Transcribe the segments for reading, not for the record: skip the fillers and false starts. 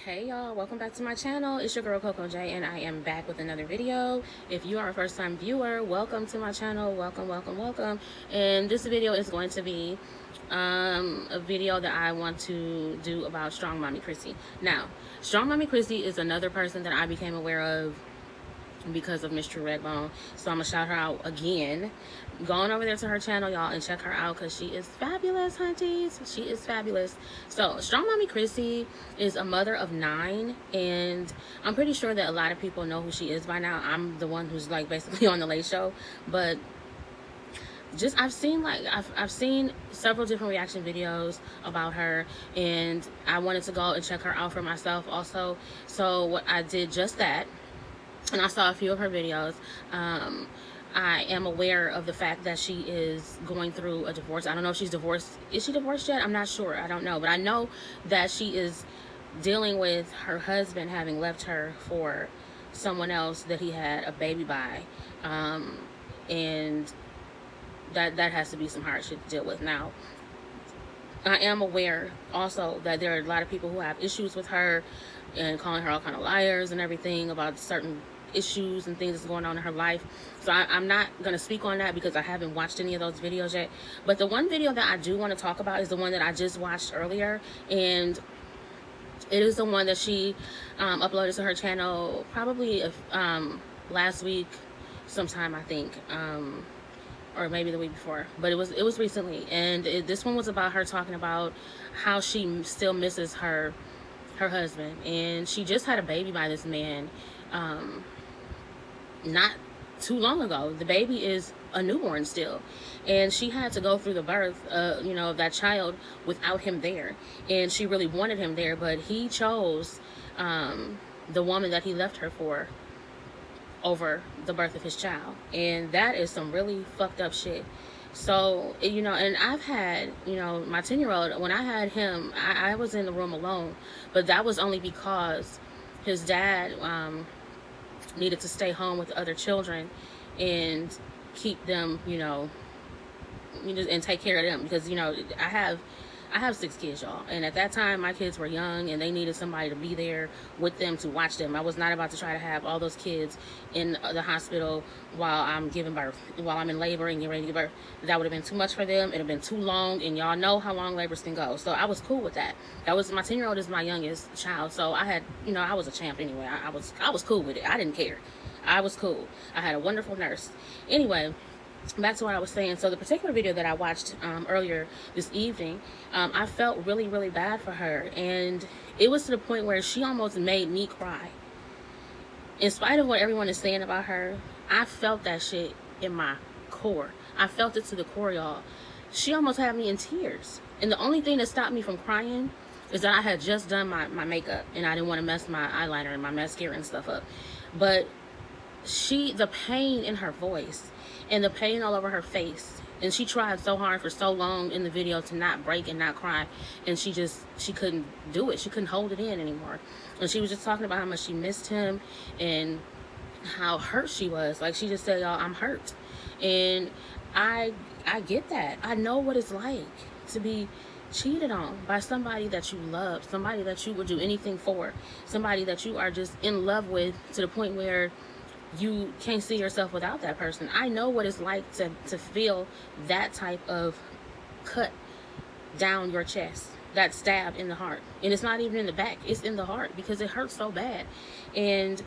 Hey y'all, welcome back to my channel. It's your girl Cocojay, and I am back with another video. If you are a first time viewer, welcome to my channel. Welcome. And this video is going to be a video that I want to do about Strong Mommy Chrissy. Now, Strong Mommy Chrissy is another person that I became aware of because of Miss True Redbone, so I'm gonna shout her out again. Going over there to her channel, y'all, and check her out because she is fabulous, hunties. She is fabulous. So Strong Mommy Chrissy is a mother of 9, and I'm pretty sure that a lot of people know who she is by now. I'm the one who's like basically on the Late Show, but just I've seen several different reaction videos about her, and I wanted to go and check her out for myself also. So what I did just that, and I saw a few of her videos. I am aware of the fact that she is going through a divorce. I don't know if she's divorced. Is she divorced yet? I'm not sure. I don't know. But I know that she is dealing with her husband having left her for someone else that he had a baby by. And that has to be some hard shit to deal with. Now, I am aware also that there are a lot of people who have issues with her and calling her all kind of liars and everything about certain issues and things that's going on in her life. So I'm not going to speak on that because I haven't watched any of those videos yet. But the one video that I do want to talk about is the one that I just watched earlier, and it is the one that she uploaded to her channel probably last week sometime, I think, or maybe the week before, but it was recently. And this one was about her talking about how she still misses her husband, and she just had a baby by this man not too long ago. The baby is a newborn still, and she had to go through the birth of that child without him there, and she really wanted him there, but he chose the woman that he left her for over the birth of his child. And that is some really fucked up shit. So, and I've had, my 10-year-old, when I had him, I was in the room alone, but that was only because his dad needed to stay home with the other children and keep them, and take care of them, because, I have 6 kids, y'all, and at that time my kids were young and they needed somebody to be there with them to watch them. I was not about to try to have all those kids in the hospital while I'm giving birth, while I'm in labor and getting ready to give birth. That would have been too much for them. It would have been too long, and y'all know how long labors can go. So I was cool with that. My 10-year-old is my youngest child, so I had, I was a champ anyway. I was cool with it. I didn't care. I was cool. I had a wonderful nurse. Anyway, back to what I was saying. So the particular video that I watched earlier this evening, I felt really, really bad for her, and it was to the point where she almost made me cry. In spite of what everyone is saying about her, I felt that shit in my core. I felt it to the core, y'all. She almost had me in tears, and the only thing that stopped me from crying is that I had just done my makeup, and I didn't want to mess my eyeliner and my mascara and stuff up. But the pain in her voice and the pain all over her face, and she tried so hard for so long in the video to not break and not cry, and she couldn't do it. She couldn't hold it in anymore, and she was just talking about how much she missed him and how hurt she was. Like, she just said, y'all, I'm hurt. And I get that. I know what it's like to be cheated on by somebody that you love, somebody that you would do anything for, somebody that you are just in love with to the point where you can't see yourself without that person. I know what it's like to feel that type of cut down your chest, that stab in the heart. And it's not even in the back, it's in the heart, because it hurts so bad. And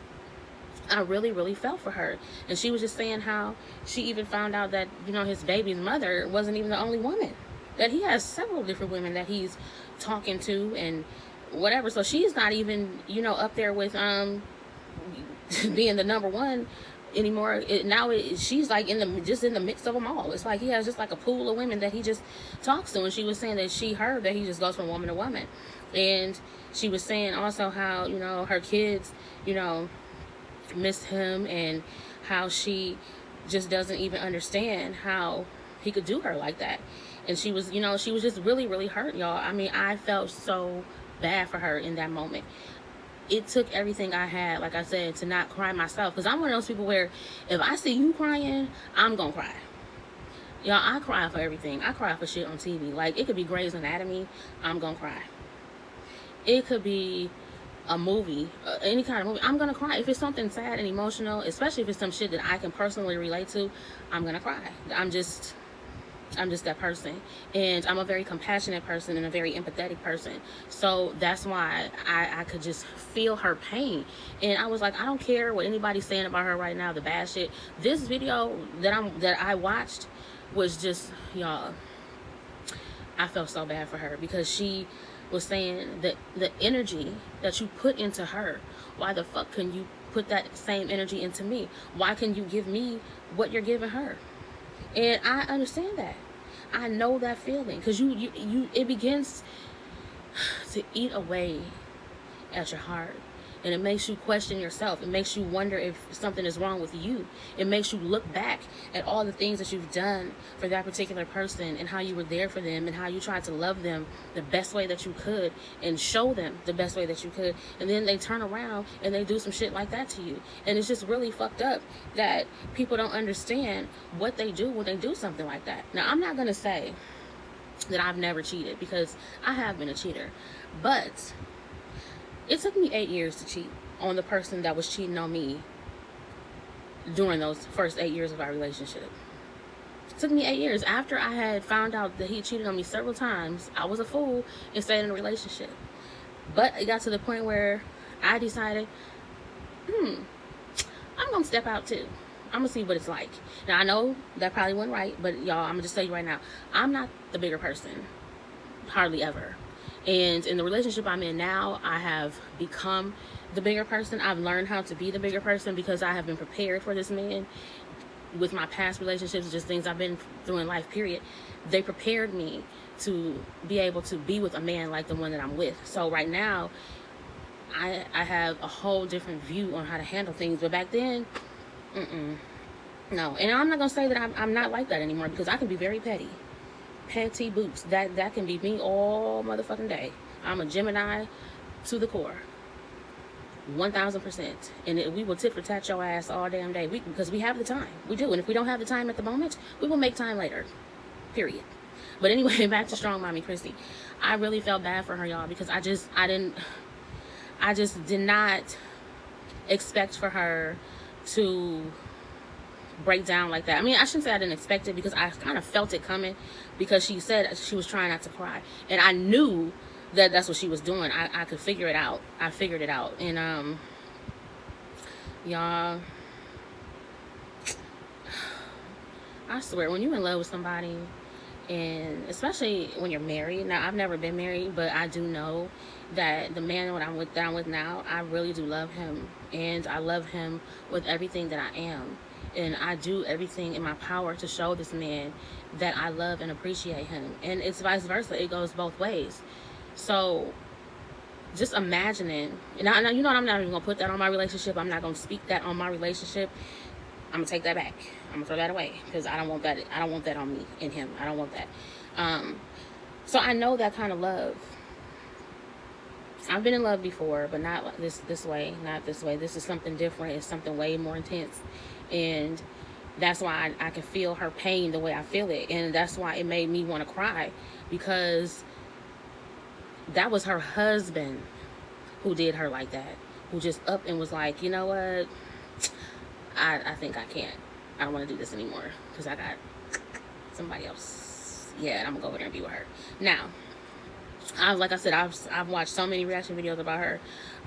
I really, really felt for her. And she was just saying how she even found out that, his baby's mother wasn't even the only woman, that he has several different women that he's talking to and whatever. So she's not even, up there with being the number one anymore. She's like just in the mix of them all. It's like he has just like a pool of women that he just talks to. And she was saying that she heard that he just goes from woman to woman. And she was saying also how, her kids, miss him, and how she just doesn't even understand how he could do her like that. And she was, she was just really, really hurt, y'all. I mean, I felt so bad for her in that moment. It took everything I had, like I said, to not cry myself, because I'm one of those people where if I see you crying, I'm gonna cry. Y'all, I cry for everything. I cry for shit on TV. Like, it could be Grey's Anatomy, I'm gonna cry. It could be a movie, any kind of movie, I'm gonna cry. If it's something sad and emotional, especially if it's some shit that I can personally relate to, I'm gonna cry. I'm just that person, and I'm a very compassionate person and a very empathetic person. So that's why I could just feel her pain, and I was like, I don't care what anybody's saying about her right now, the bad shit. This video that I watched was just, y'all, I felt so bad for her, because she was saying that the energy that you put into her, why the fuck can you put that same energy into me? Why can you give me what you're giving her? And I understand that. I know that feeling, because it begins to eat away at your heart, and it makes you question yourself. It makes you wonder if something is wrong with you. It makes you look back at all the things that you've done for that particular person, and how you were there for them, and how you tried to love them the best way that you could and show them the best way that you could, and then they turn around and they do some shit like that to you. And it's just really fucked up that people don't understand what they do when they do something like that. Now, I'm not gonna say that I've never cheated, because I have been a cheater, but it took me 8 years to cheat on the person that was cheating on me during those first 8 years of our relationship. It took me 8 years. After I had found out that he cheated on me several times, I was a fool and stayed in a relationship. But it got to the point where I decided, I'm going to step out too. I'm going to see what it's like. Now, I know that probably wasn't right, but y'all, I'm going to just tell you right now, I'm not the bigger person. Hardly ever. And in the relationship I'm in now, I have become the bigger person. I've learned how to be the bigger person, because I have been prepared for this man. With my past relationships, just things I've been through in life, period, they prepared me to be able to be with a man like the one that I'm with. So right now, I have a whole different view on how to handle things. But back then, no. And I'm not going to say that I'm not like that anymore, because I can be very petty. Petty boots. That can be me all motherfucking day. I'm a Gemini to the core. 1000%. And we will tit for tat your ass all damn day. Because we have the time. We do. And if we don't have the time at the moment, we will make time later. Period. But anyway, back to Strong Mommy Chrissy. I really felt bad for her, y'all, because I just did not expect for her to break down like that. I mean, I shouldn't say I didn't expect it, because I kind of felt it coming, because she said she was trying not to cry, and I knew that that's what she was doing. I could figure it out. I figured it out. And y'all, I swear, when you're in love with somebody, and especially when you're married, now I've never been married, but I do know that the man that I'm with now, I really do love him, and I love him with everything that I am. And I do everything in my power to show this man that I love and appreciate him. And it's vice versa. It goes both ways. So just imagining, and I, you know what, I'm not even going to put that on my relationship. I'm not going to speak that on my relationship. I'm going to take that back. I'm going to throw that away, because I don't want that. I don't want that on me and him. I don't want that. So I know that kind of love. I've been in love before, but not this way. Not this way. This is something different. It's something way more intense. And that's why I can feel her pain the way I feel it. And that's why it made me want to cry, because that was her husband who did her like that. Who just up and was like, you know what? I think I can't. I don't want to do this anymore, because I got somebody else. Yeah, and I'm going to go over there and be with her. Now, like I said, I've watched so many reaction videos about her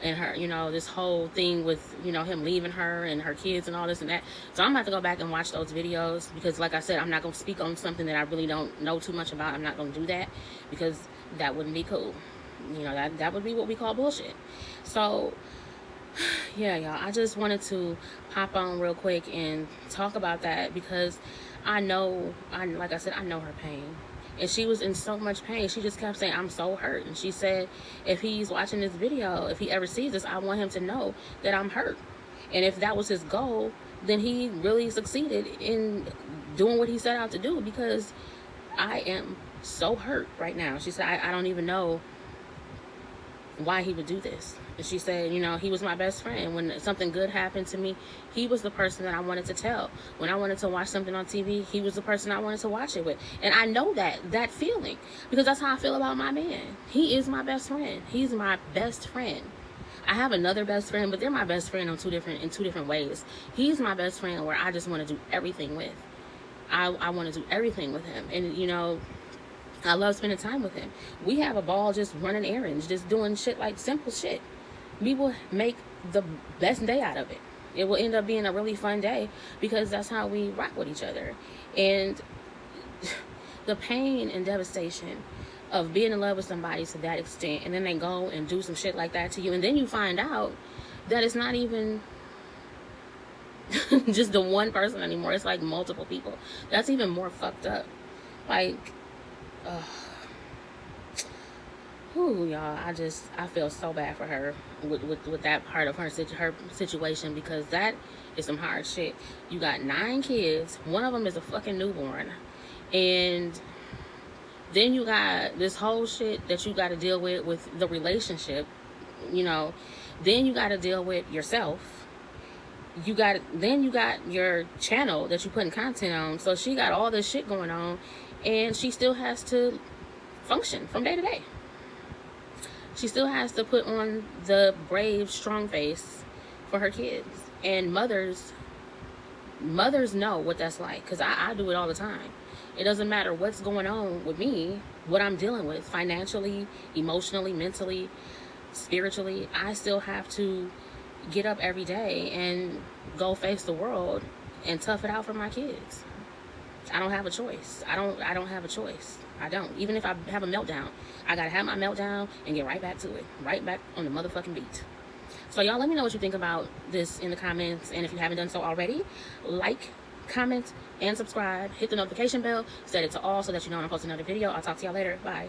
and her, you know, this whole thing with, you know, him leaving her and her kids and all this and that. So I'm going to have to go back and watch those videos, because like I said, I'm not going to speak on something that I really don't know too much about. I'm not going to do that, because that wouldn't be cool. You know, that would be what we call bullshit. So yeah, y'all, I just wanted to pop on real quick and talk about that, because I know, like I said, I know her pain. And she was in so much pain. She just kept saying, I'm so hurt. And she said, if he's watching this video, if he ever sees this, I want him to know that I'm hurt. And if that was his goal, then he really succeeded in doing what he set out to do, because I am so hurt right now. She said, I don't even know why he would do this. And she said, you know, he was my best friend. When something good happened to me, he was the person that I wanted to tell. When I wanted to watch something on TV, he was the person I wanted to watch it with. And I know that feeling, because that's how I feel about my man. He is my best friend. He's my best friend. I have another best friend, but they're my best friend in two different ways. He's my best friend where I just want to do everything with. I want to do everything with him, and you know, I love spending time with him. We have a ball just running errands, just doing shit, like simple shit. We will make the best day out of it. It will end up being a really fun day because that's how we rock with each other. And the pain and devastation of being in love with somebody to that extent, and then they go and do some shit like that to you, and then you find out that it's not even just the one person anymore. It's like multiple people. That's even more fucked up. Like, ooh, y'all, I feel so bad for her with that part of her situation, because that is some hard shit. You got 9 kids. One of them is a fucking newborn. And then you got this whole shit that you got to deal with the relationship, you know. Then you got to deal with yourself. Then you got your channel that you putting content on. So she got all this shit going on, and she still has to function from day to day. She still has to put on the brave, strong face for her kids. And mothers know what that's like, because I do it all the time. It doesn't matter what's going on with me, what I'm dealing with financially, emotionally, mentally, spiritually. I still have to get up every day and go face the world and tough it out for my kids. I don't have a choice. I don't have a choice. I don't. Even if I have a meltdown, I gotta have my meltdown and get right back to it. Right back on the motherfucking beat. So y'all, let me know what you think about this in the comments. And if you haven't done so already, like, comment, and subscribe. Hit the notification bell. Set it to all so that you know when I post another video. I'll talk to y'all later. Bye.